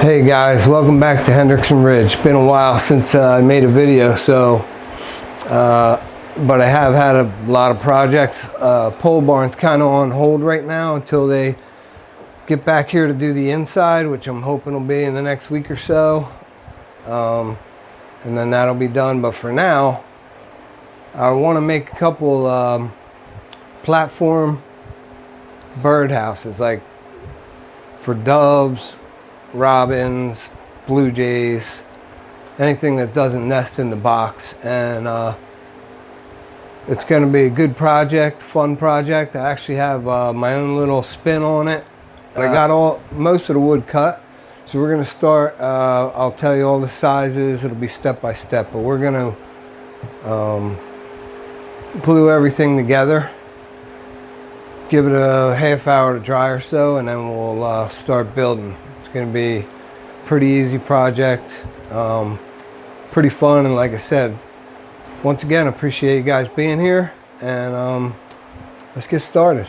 Hey guys, welcome back to Hendrickson Ridge. Been a while since I made a video, but I have had a lot of projects. Pole barn's kind of on hold right now until they get back here to do the inside, which I'm hoping will be in the next week or so, and then that'll be done. But for now, I want to make a couple platform birdhouses, like for doves, robins, blue jays, anything that doesn't nest in the box. And it's going to be a good project, fun project. I actually have my own little spin on it. I got most of the wood cut, so we're going to start. I'll tell you all the sizes. It'll be step by step, but we're going to glue everything together, give it a half hour to dry or so, and then we'll start building. Going to be a pretty easy project, pretty fun, and like I said, once again, appreciate you guys being here, and let's get started.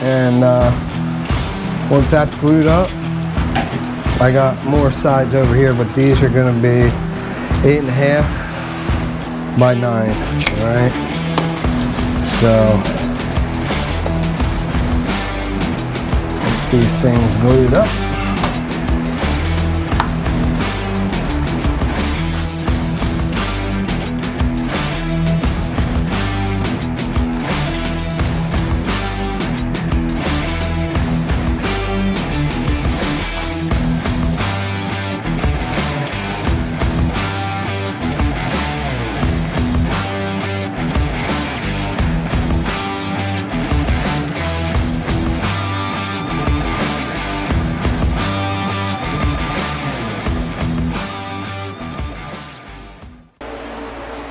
And once that's glued up, I got more sides over here, but these are going to be 8.5 by 9, all right? So, get these things glued up.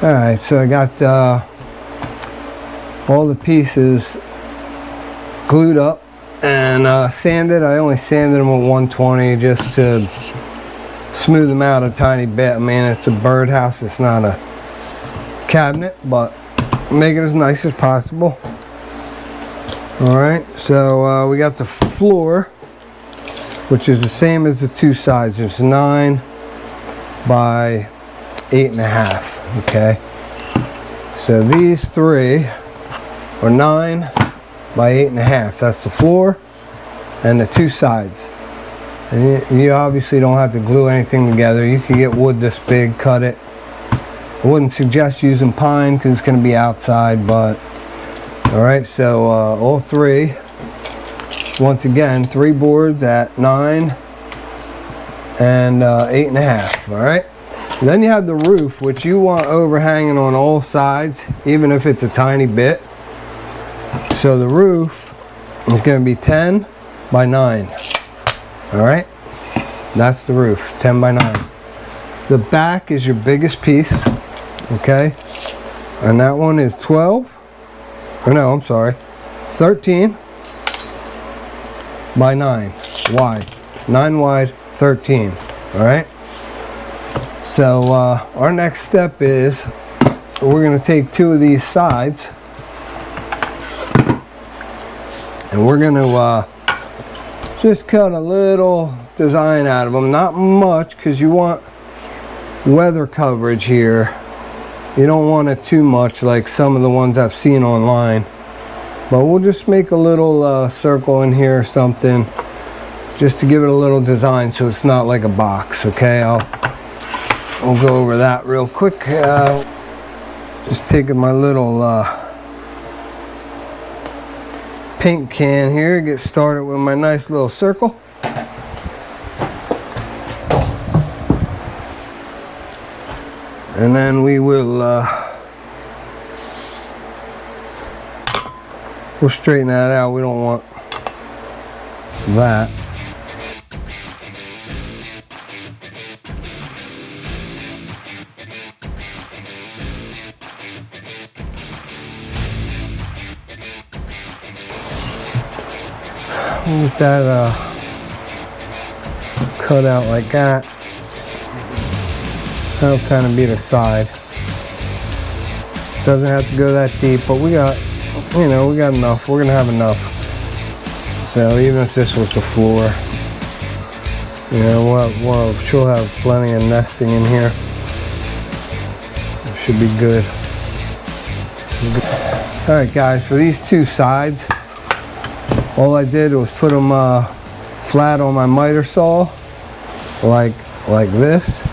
Alright, so I got all the pieces glued up and sanded. I only sanded them with 120 just to smooth them out a tiny bit. I mean, it's a birdhouse, it's not a cabinet, but make it as nice as possible. Alright, so we got the floor, which is the same as the two sides. It's 9 by 8.5. Okay, so these three are 9 by 8.5. That's the floor and the two sides. And you obviously don't have to glue anything together. You can get wood this big, cut it. I wouldn't suggest using pine because it's going to be outside, but all right, so all three, once again, 3 boards at 9 and 8.5. All right. Then you have the roof, which you want overhanging on all sides, even if it's a tiny bit. So the roof is going to be 10 by 9. All right, that's the roof, 10 by 9. The back is your biggest piece, okay, and that one is 12, or no, I'm sorry, 13 by 9 wide, 9 wide, 13. All right. So our next step is we're going to take 2 of these sides and we're going to just cut a little design out of them. Not much, because you want weather coverage here. You don't want it too much like some of the ones I've seen online. But we'll just make a little circle in here or something just to give it a little design so it's not like a box, okay? We'll go over that real quick. Just taking my little paint can here, get started with my nice little circle. And then we will we'll straighten that out. We don't want that. Get that cut out like that. That'll kind of be the side. Doesn't have to go that deep, but we got, you know, we got enough. We're gonna have enough. So even if this was the floor, you know, she'll have plenty of nesting in here. It should be good. All right, guys, for these two sides, all I did was put them flat on my miter saw, like this,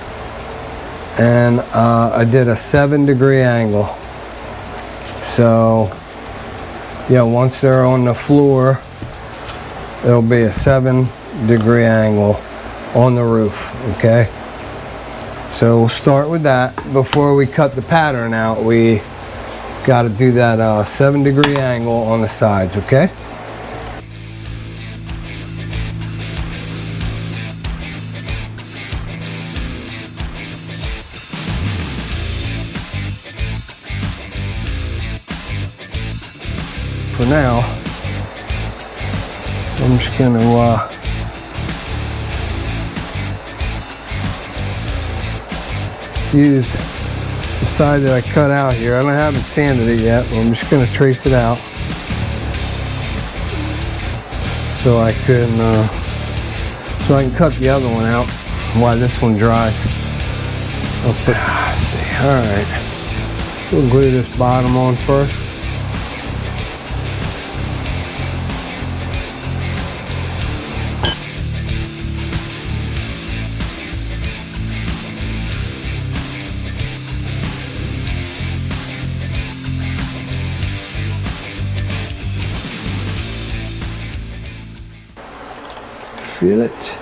and I did a 7-degree angle. So, yeah, once they're on the floor, it'll be a 7-degree angle on the roof, okay? So we'll start with that. Before we cut the pattern out, we got to do that 7-degree angle on the sides, okay? For now, I'm just going to use the side that I cut out here. I haven't sanded it yet, but I'm just going to trace it out so I can cut the other one out while this one dries. I'll put, let's see, all right. We'll glue this bottom on first. Feel it.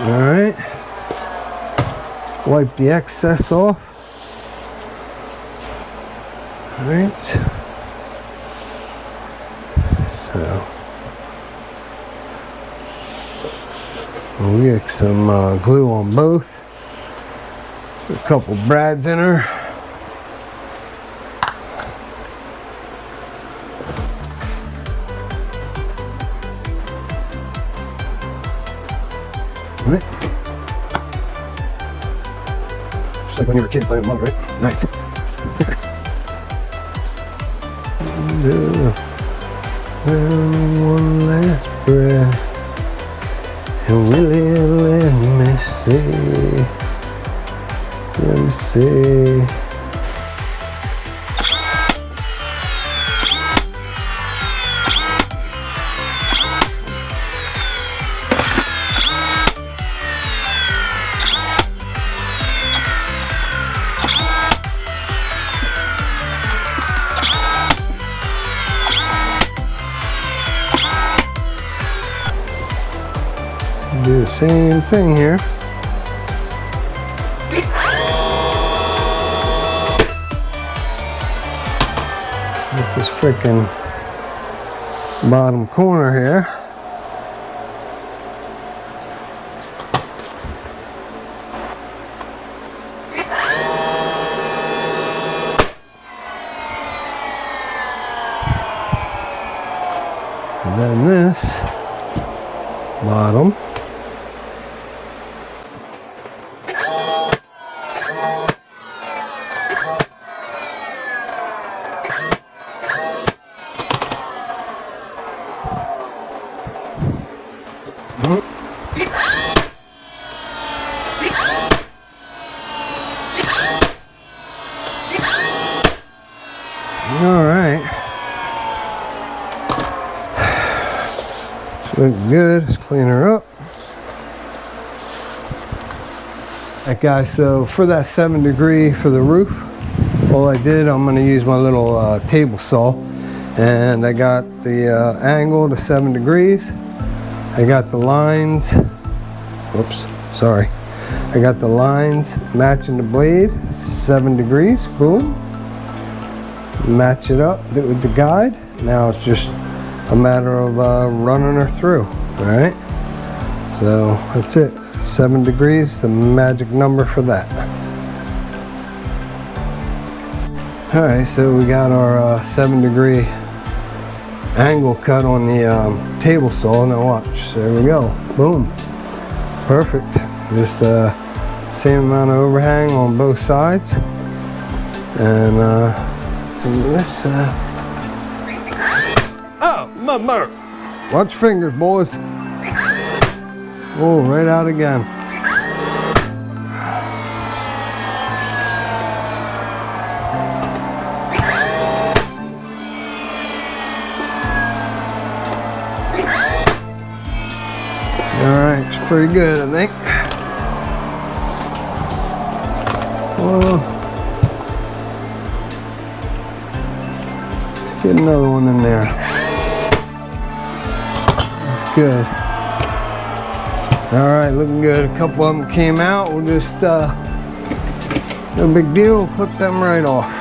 All right. Wipe the excess off. All right, so we'll get some glue on both. Put a couple brads in her. All right. Just like when you were a kid playing mud, right? Nice. One last breath, and really let me see. Let me see. Do the same thing here. With this freaking bottom corner here. And then this bottom. All right, look good. Let's clean her up. All right, guys, so for that 7-degree for the roof, all I did, I'm going to use my little table saw, and I got the angle to 7 degrees. I got the lines, whoops, sorry. I got the lines matching the blade, 7 degrees, boom. Match it up with the guide. Now it's just a matter of running her through. All right, so that's it. 7 degrees, the magic number for that. All right, so we got our 7-degree angle cut on the table saw. Now watch, there we go, boom, perfect. Just same amount of overhang on both sides, and do this. Oh, my mark! Watch fingers, boys. Oh, right out again. Alright, it's pretty good, I think. Well, let's get another one in there. That's good. Alright, looking good. A couple of them came out. We'll just, no big deal, we'll clip them right off.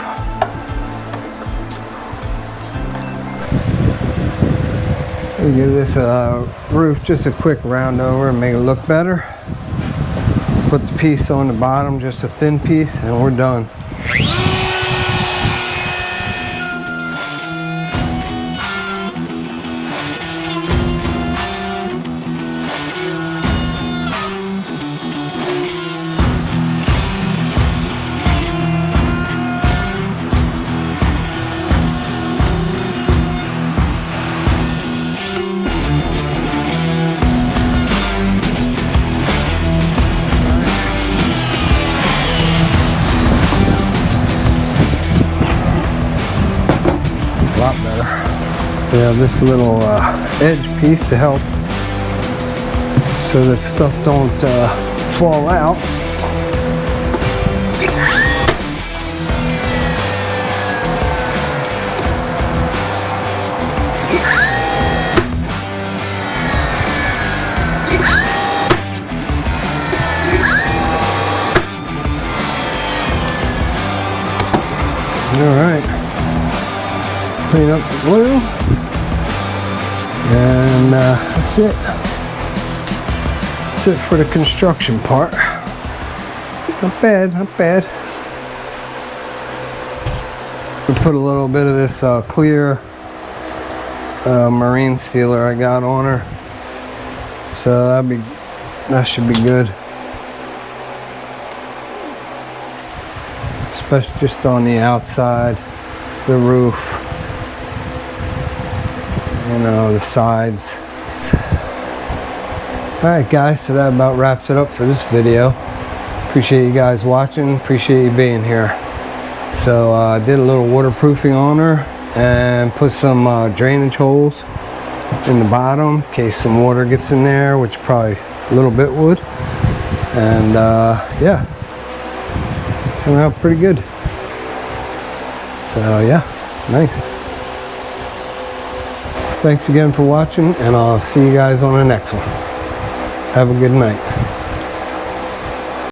We'll give this roof just a quick round over and make it look better. Put the piece on the bottom, just a thin piece, and we're done. Lot better. We have this little edge piece to help so that stuff don't fall out. All right. Clean up the glue, and that's it. That's it for the construction part. Not bad, not bad. We put a little bit of this clear marine sealer I got on her, so that should be good. Especially just on the outside, the roof. You know, the sides. Alright guys, so that about wraps it up for this video. Appreciate you guys watching, appreciate you being here. So I did a little waterproofing on her and put some drainage holes in the bottom in case some water gets in there, which probably a little bit would. And yeah, came out pretty good. So yeah, nice. Thanks again for watching, and I'll see you guys on the next one. Have a good night.